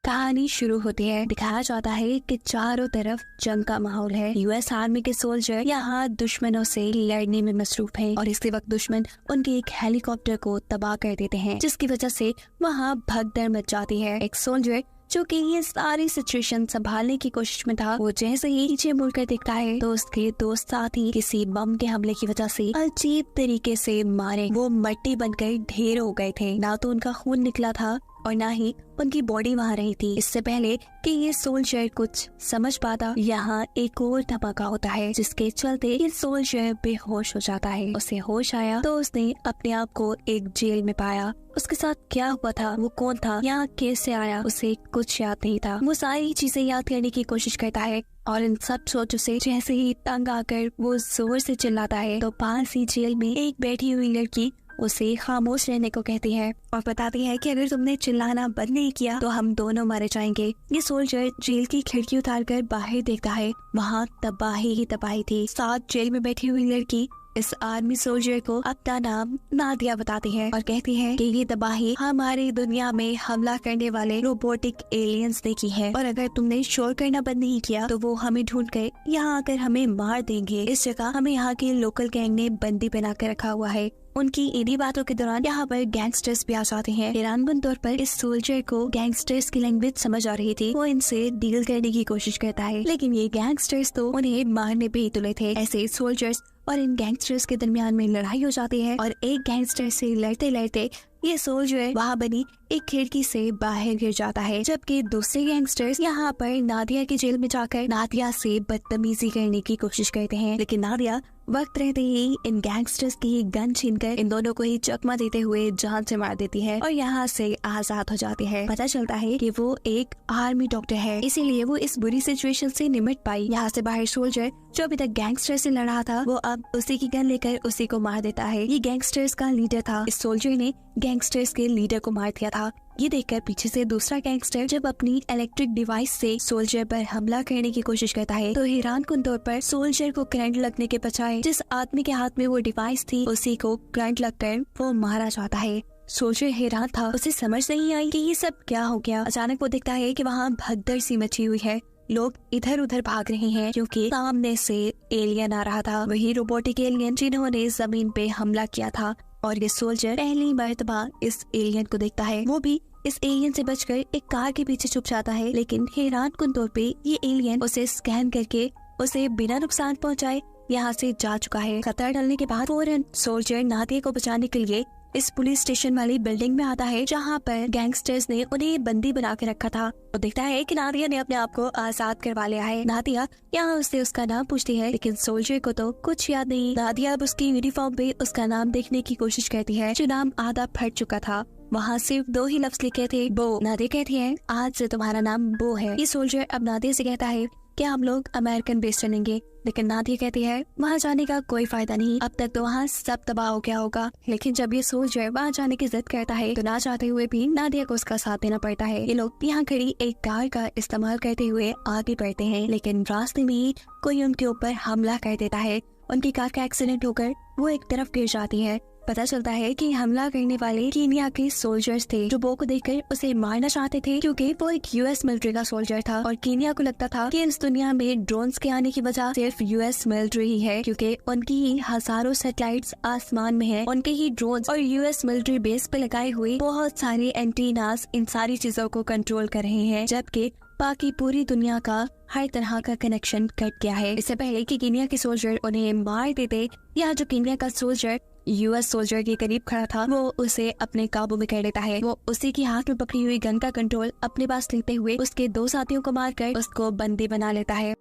कहानी शुरू होती है। दिखाया जाता है कि चारों तरफ जंग का माहौल है। यूएस आर्मी के सोल्जर यहाँ दुश्मनों से लड़ने में मसरूफ हैं और इसी वक्त दुश्मन उनके एक हेलीकॉप्टर को तबाह कर देते हैं, जिसकी वजह से वहाँ भगदड़ मच जाती है। एक सोल्जर जो कि ये सारी सिचुएशन संभालने की कोशिश में था, वो जैसे ही पीछे मुड़कर देखता है तो उसके दोस्त साथी किसी बम के हमले की वजह से अजीब तरीके से मारे वो मट्टी बनकर ढेर हो गए थे। ना तो उनका खून निकला था और ना ही उनकी बॉडी वहाँ रही थी। इससे पहले कि ये सोल्जर कुछ समझ पाता, यहाँ एक और धमाका होता है जिसके चलते ये सोल्जर बेहोश हो जाता है। उसे होश आया तो उसने अपने आप को एक जेल में पाया। उसके साथ क्या हुआ था, वो कौन था, यहाँ कैसे आया, उसे कुछ याद नहीं था। वो सारी चीजें याद करने की कोशिश करता है और इन सब सोचों से जैसे ही तंग आकर वो जोर से चिल्लाता है तो पास ही जेल में एक बैठी हुई लड़की उसे खामोश रहने को कहती है और बताती है कि अगर तुमने चिल्लाना बंद नहीं किया तो हम दोनों मारे जाएंगे। ये सोल्जर जेल की खिड़की उतारकर बाहर देखता है, वहाँ तबाही ही तबाही थी। साथ जेल में बैठी हुई लड़की इस आर्मी सोल्जर को अपना नाम नादिया बताती है और कहती है कि ये तबाही हमारी दुनिया में हमला करने वाले रोबोटिक एलियंस ने की है और अगर तुमने शोर करना बंद नहीं किया तो वो हमें ढूंढ कर यहाँ आकर हमें मार देंगे। इस जगह हमें यहाँ के लोकल गैंग ने बंदी बना कर रखा हुआ है। उनकी इन्हीं बातों के दौरान यहाँ पर गैंगस्टर्स भी आ जाते हैं। हैरानकुन तौर पर इस सोल्जर को गैंगस्टर्स की लैंग्वेज समझ आ रही थी। वो इनसे डील करने की कोशिश करता है, लेकिन ये गैंगस्टर्स तो उन्हें मारने पे ही तुले थे। ऐसे सोल्जर्स और इन गैंगस्टर्स के दरमियान में लड़ाई हो जाती है और एक गैंगस्टर से लड़ते लड़ते ये सोल्जर वहाँ बनी एक खिड़की से बाहर गिर जाता है, जबकि दूसरे गैंगस्टर्स यहाँ पर नादिया की जेल में जाकर नादिया से बदतमीजी करने की कोशिश करते हैं। लेकिन नादिया वक्त रहते ही इन गैंगस्टर्स की गन छीनकर इन दोनों को ही चकमा देते हुए जान से मार देती है और यहाँ से आजाद हो जाती है। पता चलता है कि वो एक आर्मी डॉक्टर है, इसीलिए वो इस बुरी सिचुएशन से निपट पाई। यहाँ से बाहर सोल्जर जो अभी तक गैंगस्टर से लड़ा था वो अब उसी की गन लेकर उसी को मार देता है। ये गैंगस्टर्स का लीडर था। इस सोल्जर ने गैंगस्टर्स के लीडर को मार दिया था। ये देखकर पीछे से दूसरा गैंगस्टर जब अपनी इलेक्ट्रिक डिवाइस से सोल्जर पर हमला करने की कोशिश करता है तो हैरानकुन तौर पर सोल्जर को करंट लगने के बजाय जिस आदमी के हाथ में वो डिवाइस थी उसी को करंट लगकर वो मारा जाता है। सोल्जर हैरान था, उसे समझ नहीं आई कि ये सब क्या हो गया। अचानक वो देखता है कि वहाँ भगदड़ सी मची हुई है, लोग इधर उधर भाग रहे हैं क्योंकि सामने से एलियन आ रहा था, वही रोबोटिक एलियन जिन्होंने जमीन पे हमला किया था। और ये सोल्जर पहली मर्तबा इस एलियन को देखता है। वो भी इस एलियन से बचकर एक कार के पीछे छुप जाता है, लेकिन हैरानकुन तौर पे ये एलियन उसे स्कैन करके उसे बिना नुकसान पहुंचाए यहाँ से जा चुका है। खतरा टलने के बाद फौरन सोल्जर नादिया को बचाने के लिए इस पुलिस स्टेशन वाली बिल्डिंग में आता है जहाँ पर गैंगस्टर्स ने उन्हें बंदी बना के रखा था। वो देखता है कि नादिया ने अपने आप को आजाद करवा लिया है। नादिया यहाँ उससे उसका नाम पूछती है, लेकिन सोल्जर को तो कुछ याद नहीं। नादिया अब उसकी यूनिफॉर्म पे उसका नाम देखने की कोशिश करती है, जो नाम आधा फट चुका था। वहाँ सिर्फ 2 ही लफ्ज लिखे थे, बो। नादिया कहती है आज से तुम्हारा नाम बो है। ये सोल्जर अब नादिया से कहता है कि हम लोग अमेरिकन बेस चलेंगे, लेकिन नादिया कहती है वहाँ जाने का कोई फायदा नहीं, अब तक तो वहाँ सब तबाह हो गया होगा। लेकिन जब ये सोल्जर वहाँ जाने की जिद करता है तो ना चाहते हुए भी नादिया को उसका साथ देना पड़ता है। ये लोग यहाँ खड़ी एक कार का इस्तेमाल करते हुए आगे बढ़ते हैं, लेकिन रास्ते में ही कोई उनके ऊपर हमला कर देता है। उनकी कार का एक्सीडेंट होकर वो एक तरफ गिर जाती है। पता चलता है कि हमला करने वाले कीनिया के सोल्जर्स थे जो बो को देखकर उसे मारना चाहते थे, क्योंकि वो एक यूएस मिलिट्री का सोल्जर था और कीनिया को लगता था कि इस दुनिया में ड्रोन्स के आने की वजह सिर्फ यूएस मिलिट्री ही है, क्योंकि उनकी ही हजारों सैटेलाइट्स आसमान में हैं, उनके ही ड्रोन्स और यूएस मिलिट्री बेस पे लगाए हुए बहुत सारे एंटीनास इन सारी चीजों को कंट्रोल कर रहे हैं, जबकि बाकी पूरी दुनिया का हर तरह का कनेक्शन कट गया है। इससे पहले कि कीनिया के सोल्जर उन्हें मार देते, या जो कीनिया का सोल्जर यूएस सोल्जर के करीब खड़ा था वो उसे अपने काबू में कर लेता है। वो उसी के हाथ में पकड़ी हुई गन का कंट्रोल अपने पास लेते हुए उसके 2 साथियों को मारकर उसको बंदी बना लेता है।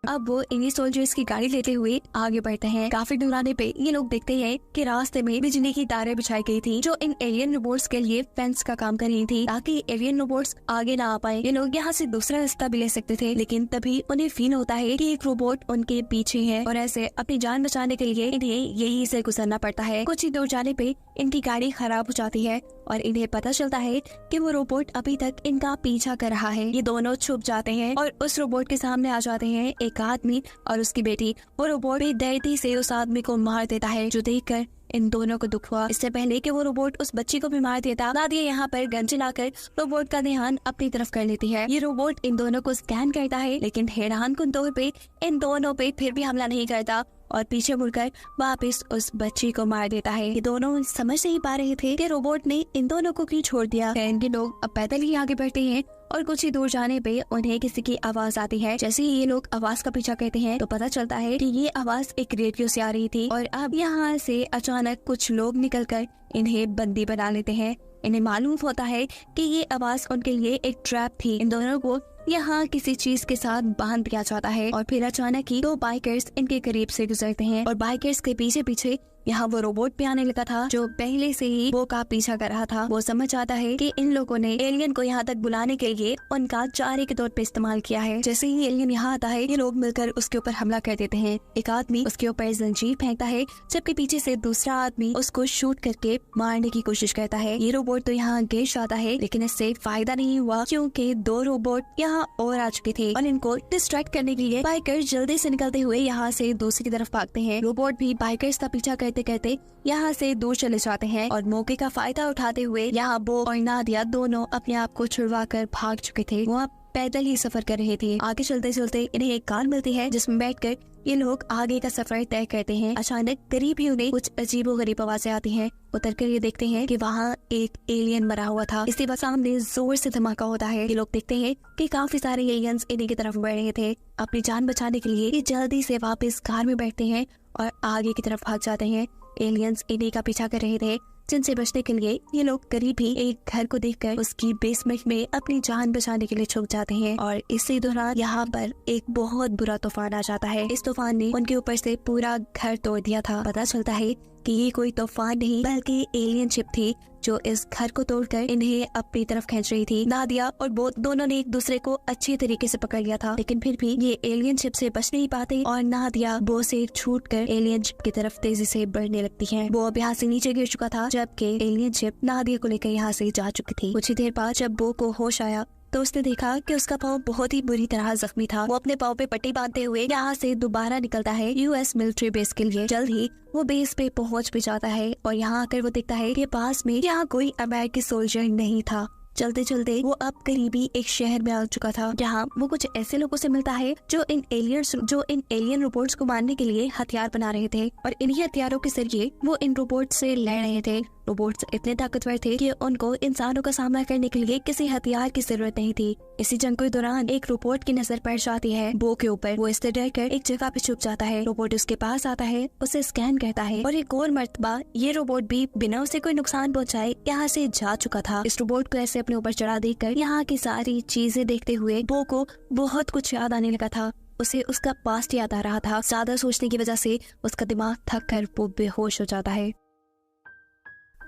अब वो इन्हीं सोल्जर्स की गाड़ी लेते हुए आगे बढ़ते हैं। काफी दूर आने पे ये लोग देखते हैं कि रास्ते में बिजली की तारें बिछाई गई थी जो इन एलियन रोबोट्स के लिए फेंस का काम कर रही थी, ताकि एलियन रोबोट्स आगे ना आ पाए। ये लोग यहाँ से दूसरा रास्ता भी ले सकते थे, लेकिन तभी उन्हें फील होता है कि एक रोबोट उनके पीछे है और ऐसे अपनी जान बचाने के लिए इन्हें यहीं से गुजरना पड़ता है। कुछ ही दूर जाने पे इनकी गाड़ी खराब हो जाती है और इन्हें पता चलता है कि वो रोबोट अभी तक इनका पीछा कर रहा है। ये दोनों छुप जाते हैं और उस रोबोट के सामने आ जाते हैं एक आदमी और उसकी बेटी। वो रोबोट भी दर्दी से उस आदमी को मार देता है, जो देखकर इन दोनों को दुख हुआ। इससे पहले कि वो रोबोट उस बच्ची को भी मार देता, नादिया यहाँ पर गन चलाकर रोबोट का ध्यान अपनी तरफ कर लेती है। ये रोबोट इन दोनों को स्कैन करता है, लेकिन हैरानकुन तौर पे इन दोनों पे फिर भी हमला नहीं करता और पीछे मुड़कर वापस उस बच्ची को मार देता है। ये दोनों समझ नहीं पा रहे थे कि रोबोट ने इन दोनों को क्यों छोड़ दिया। इनके लोग अब पैदल ही आगे बढ़ते हैं और कुछ ही दूर जाने पे उन्हें किसी की आवाज आती है। जैसे ही ये लोग आवाज का पीछा करते हैं तो पता चलता है कि ये आवाज एक रेडियो से आ रही थी और अब यहाँ से अचानक कुछ लोग निकलकर इन्हें बंदी बना लेते हैं। इन्हें मालूम होता है कि ये आवाज उनके लिए एक ट्रैप थी। इन दोनों को यहाँ किसी चीज के साथ बांध दिया जाता है और फिर अचानक ही 2 बाइकर्स इनके करीब से गुजरते हैं और बाइकर्स के पीछे पीछे यहाँ वो रोबोट भी आने लगा था जो पहले से ही वो का पीछा कर रहा था। वो समझ आता है कि इन लोगों ने एलियन को यहाँ तक बुलाने के लिए उनका चारे के तौर पे इस्तेमाल किया है। जैसे ही एलियन यहाँ आता है ये लोग मिलकर उसके ऊपर हमला कर देते हैं। एक आदमी उसके ऊपर जंजीर फेंकता है जबकि पीछे से दूसरा आदमी उसको शूट करके मारने की कोशिश करता है। ये रोबोट तो यहाँ गिर जाता है, लेकिन इससे फायदा नहीं हुआ क्योंकि 2 रोबोट यहाँ और आ चुके थे और इनको डिस्ट्रैक्ट करने के लिए बाइकर जल्दी से निकलते हुए यहाँ से दूसरी तरफ भागते हैं। रोबोट भी बाइकर्स का पीछा करते करते यहाँ से दूर चले जाते हैं और मौके का फायदा उठाते हुए यहाँ बो और नादिया दोनों अपने आप को छुड़वा कर भाग चुके थे। वो अब पैदल ही सफर कर रहे थे। आगे चलते चलते इन्हें एक कार मिलती है जिसमें बैठकर ये लोग आगे का सफर तय करते हैं। अचानक करीब ही उन्हें कुछ अजीबोगरीब आवाजें आती हैं। उतरकर ये देखते हैं कि वहाँ एक एलियन मरा हुआ था। इसके बाद सामने जोर से धमाका होता है। ये लोग देखते हैं कि काफी सारे एलियंस इन्हीं की तरफ बढ़ रहे थे। अपनी जान बचाने के लिए ये जल्दी से वापस कार में बैठते हैं और आगे की तरफ भाग जाते हैं। एलियंस इन्हीं का पीछा कर रहे थे जिनसे बचने के लिए ये लोग करीब ही एक घर को देखकर उसकी बेसमेंट में अपनी जान बचाने के लिए छुप जाते हैं और इसी दौरान यहाँ पर एक बहुत बुरा तूफान आ जाता है। इस तूफान ने उनके ऊपर से पूरा घर तोड़ दिया था। पता चलता है कि ये कोई तूफान नहीं बल्कि एलियन शिप थी जो इस घर को तोड़कर इन्हें अपनी तरफ खींच रही थी। नादिया और बो दोनों ने एक दूसरे को अच्छे तरीके से पकड़ लिया था, लेकिन फिर भी ये एलियन शिप से बच नहीं पाते और नादिया बो से छूटकर एलियन शिप की तरफ तेजी से बढ़ने लगती है। बो अब यहाँ से नीचे गिर चुका था जबकि एलियन शिप नादिया को लेकर यहाँ से जा चुकी थी। कुछ ही देर बाद जब बो को होश आया तो उसने देखा कि उसका पाँव बहुत ही बुरी तरह जख्मी था। वो अपने पाँव पे पट्टी बांधते हुए यहाँ से दोबारा निकलता है यूएस मिलिट्री बेस के लिए। जल्द ही वो बेस पे पहुंच भी जाता है और यहाँ आकर वो देखता है कि पास में यहाँ कोई अमेरिकी सोल्जर नहीं था। चलते चलते वो अब करीबी एक शहर में आ चुका था जहाँ वो कुछ ऐसे लोगों से मिलता है जो इन एलियन रोबोट्स को मारने के लिए हथियार बना रहे थे और इन्हीं हथियारों के जरिए वो इन रोबोट से लड़ रहे थे। रोबोट्स इतने ताकतवर थे कि उनको इंसानों का सामना करने के लिए किसी हथियार की जरूरत नहीं थी। इसी जंग के दौरान एक रोबोट की नजर पड़ जाती है बो के ऊपर। वो इससे डरकर एक जगह पे छुप जाता है। रोबोट उसके पास आता है, उसे स्कैन करता है और एक और मर्तबा ये रोबोट भी बिना उसे कोई नुकसान पहुंचाए यहाँ से जा चुका था। इस रोबोट को ऐसे अपने ऊपर चढ़ा देकर यहाँ की सारी चीजें देखते हुए बो को बहुत कुछ याद आने लगा था। उसे उसका पास्ट याद आ रहा था। ज्यादा सोचने की वजह से उसका दिमाग थक कर वो बेहोश हो जाता है।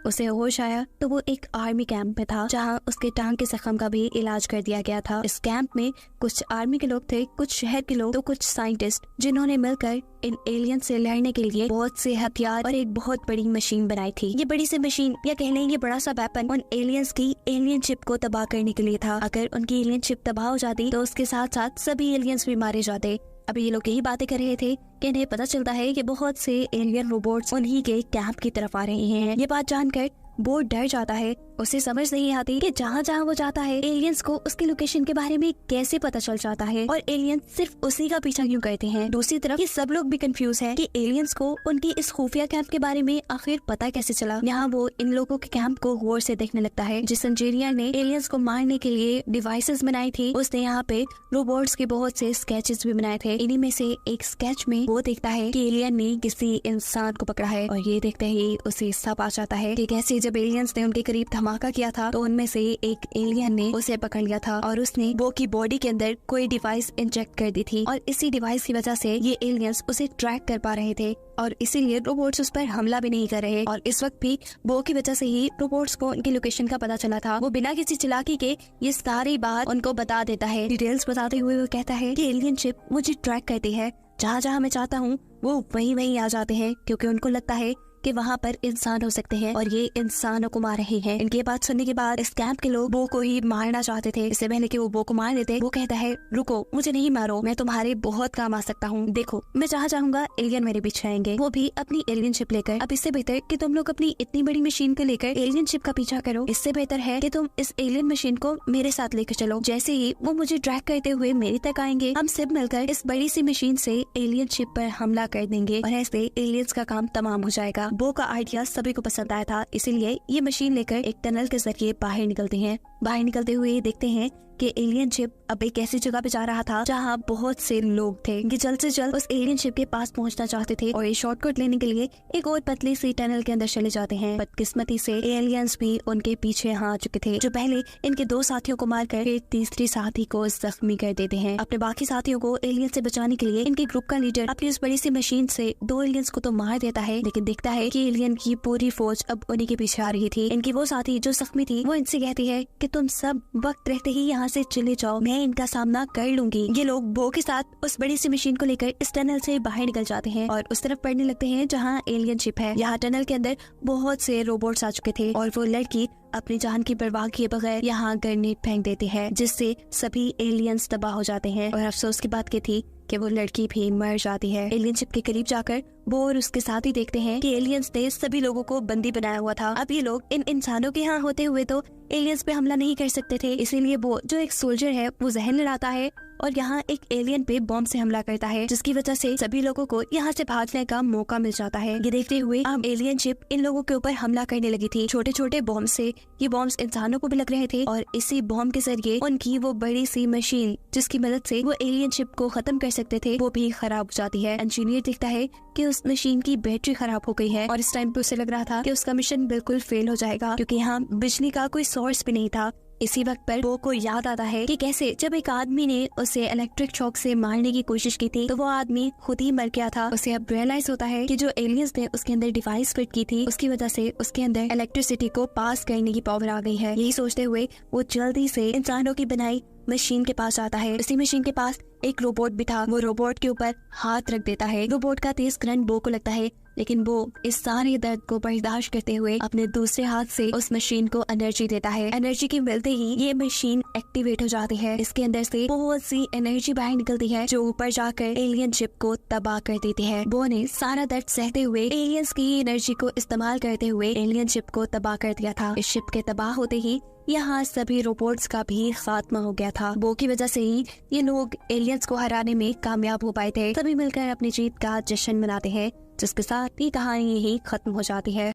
उसे होश आया तो वो एक आर्मी कैंप में था जहाँ उसके टांग के जख्म का भी इलाज कर दिया गया था। इस कैंप में कुछ आर्मी के लोग थे, कुछ शहर के लोग, तो कुछ साइंटिस्ट जिन्होंने मिलकर इन एलियन से लड़ने के लिए बहुत से हथियार और एक बहुत बड़ी मशीन बनाई थी। ये बड़ी सी मशीन या कह लें ये बड़ा सा वेपन उन एलियंस की एलियन शिप को तबाह करने के लिए था। अगर उनकी एलियन शिप तबाह हो जाती तो उसके साथ साथ सभी एलियंस भी मारे जाते। अभी ये लोग यही बातें कर रहे थे कि इन्हें पता चलता है कि बहुत से एलियन रोबोट्स उन्हीं के कैंप की तरफ आ रहे हैं। ये बात जानकर वो डर जाता है। उसे समझ नहीं आती कि जहाँ जहाँ वो जाता है एलियंस को उसकी लोकेशन के बारे में कैसे पता चल जाता है और एलियंस सिर्फ उसी का पीछा क्यों करते हैं। दूसरी तरफ ये सब लोग भी कंफ्यूज है कि एलियंस को उनकी इस खुफिया कैंप के बारे में आखिर पता कैसे चला। यहाँ वो इन लोगों के कैंप को गौर से देखने लगता है। जिस इंजीनियर ने एलियंस को मारने के लिए डिवाइसेस बनाई थी उसने यहाँ पे रोबोट्स के बहुत से स्केचेस भी बनाए थे। इन्हीं में से एक स्केच में वो देखता है कि एलियन ने किसी इंसान को पकड़ा है और ये देखते ही उसे सब आ जाता है कि कैसे जब एलियंस ने उनके करीब धमाका किया था तो उनमें से एक एलियन ने उसे पकड़ लिया था और उसने वो की बॉडी के अंदर कोई डिवाइस इंजेक्ट कर दी थी और इसी डिवाइस की वजह से ये एलियंस उसे ट्रैक कर पा रहे थे और इसीलिए रोबोट्स उस पर हमला भी नहीं कर रहे। और इस वक्त भी वो की वजह से ही रोबोट्स को उनकी लोकेशन का पता चला था। वो बिना किसी चालाकी के ये सारी बात उनको बता देता है। डिटेल्स बताते हुए वो कहता है कि एलियन शिप मुझे ट्रैक करती है, जहाँ जहाँ मैं चाहता हूँ वो वहीं वहीं आ जाते हैं, क्योंकि उनको लगता है कि कि वहाँ पर इंसान हो सकते हैं और ये इंसानों को मार रहे हैं। इनकी बात सुनने के बाद इस कैंप के लोग बो को ही मारना चाहते थे। इससे पहले कि वो बो को मार देते, वो कहता है रुको, मुझे नहीं मारो, मैं तुम्हारे बहुत काम आ सकता हूँ। देखो, मैं जहाँ चाहूंगा एलियन मेरे पीछे आएंगे, वो भी अपनी एलियन शिप लेकर। अब इससे बेहतर कि तुम लोग अपनी इतनी बड़ी मशीन को लेकर एलियन शिप का पीछा करो। इससे बेहतर है कि तुम इस एलियन मशीन को मेरे साथ लेकर चलो। जैसे ही वो मुझे ड्रैग करते हुए मेरे तक आएंगे, हम सब मिलकर इस बड़ी सी मशीन से एलियन शिप पर हमला कर देंगे और ऐसे एलियंस का काम तमाम हो जाएगा। बो का आइडिया सभी को पसंद आया था, इसीलिए ये मशीन लेकर एक टनल के जरिए बाहर निकलते हैं। बाहर निकलते हुए देखते हैं कि एलियन शिप अब एक ऐसी जगह पे जा रहा था जहाँ बहुत से लोग थे। ये जल्द से जल्द उस एलियन शिप के पास पहुंचना चाहते थे और ये शॉर्टकट लेने के लिए एक और पतली सी टनल के अंदर चले जाते हैं। बदकिस्मती से एलियंस भी उनके पीछे आ चुके थे, जो पहले इनके 2 साथियों को मारकर फिर तीसरी साथी को जख्मी कर देते हैं। अपने बाकी साथियों को एलियन से बचाने के लिए इनके ग्रुप का लीडर अपनी उस बड़ी सी मशीन से 2 एलियंस को तो मार देता है, लेकिन देखता है कि एलियन की पूरी फौज अब उन्हीं के पीछे आ रही थी। इनकी वो साथी जो जख्मी थी, वो इनसे कहती है कि तुम सब वक्त रहते ही यहाँ से चले जाओ, मैं इनका सामना कर लूंगी। ये लोग बो के साथ उस बड़ी सी मशीन को लेकर इस टनल से बाहर निकल जाते हैं और उस तरफ पढ़ने लगते हैं जहाँ एलियन शिप है। यहाँ टनल के अंदर बहुत से रोबोट्स आ चुके थे और वो लड़की अपनी जान की परवाह किए बगैर यहाँ ग्रेनेड फेंक देते हैं, जिससे सभी एलियंस तबाह हो जाते हैं। और अफसोस की बात थी कि वो लड़की भी मर जाती है। एलियन शिप के करीब जाकर वो और उसके साथ ही देखते हैं कि एलियंस ने सभी लोगों को बंदी बनाया हुआ था। अब ये लोग इन इंसानों के यहाँ होते हुए तो एलियंस पे हमला नहीं कर सकते थे, इसीलिए वो जो एक सोल्जर है वो जहर लड़ाता है और यहाँ एक एलियन पे बॉम्ब से हमला करता है, जिसकी वजह से सभी लोगों को यहाँ से भागने का मौका मिल जाता है। ये देखते हुए अब एलियन शिप इन लोगों के ऊपर हमला करने लगी थी छोटे छोटे बॉम्ब से। ये बॉम्ब्स इंसानों को भी लग रहे थे और इसी बॉम्ब के जरिए उनकी वो बड़ी सी मशीन जिसकी मदद से वो एलियन शिप को खत्म कर सकते थे, वो भी खराब हो जाती है। इंजीनियर देखता है कि उस मशीन की बैटरी खराब हो गई है और इस टाइम पे उसे लग रहा था कि उसका मिशन बिल्कुल फेल हो जाएगा, क्योंकि यहाँ बिजली का कोई सोर्स भी नहीं था। इसी वक्त पर बो को याद आता है कि कैसे जब एक आदमी ने उसे इलेक्ट्रिक शॉक से मारने की कोशिश की थी तो वो आदमी खुद ही मर गया था। उसे अब रियलाइज होता है कि जो एलियंस ने उसके अंदर डिवाइस फिट की थी उसकी वजह से उसके अंदर इलेक्ट्रिसिटी को पास करने की पावर आ गई है। यही सोचते हुए वो जल्दी से इंसानों की बनाई मशीन के पास आता है। इसी मशीन के पास एक रोबोट भी था। वो रोबोट के ऊपर हाथ रख देता है। रोबोट का तेज करंट बो को लगता है, लेकिन वो इस सारे दर्द को बर्दाश्त करते हुए अपने दूसरे हाथ से उस मशीन को एनर्जी देता है। एनर्जी के मिलते ही ये मशीन एक्टिवेट हो जाती है। इसके अंदर से बहुत सी एनर्जी बाहर निकलती है जो ऊपर जाकर एलियन शिप को तबाह कर देती है। बो ने सारा दर्द सहते हुए एलियंस की एनर्जी को इस्तेमाल करते हुए एलियन शिप को तबाह कर दिया था। इस शिप के तबाह होते ही यहाँ सभी रोबोट्स का भी खात्मा हो गया था। बो की वजह से ही ये लोग एलियंस को हराने में कामयाब हो पाए थे। सभी मिलकर अपनी जीत का जश्न मनाते हैं, जिसके साथ ये कहानी यही खत्म हो जाती है।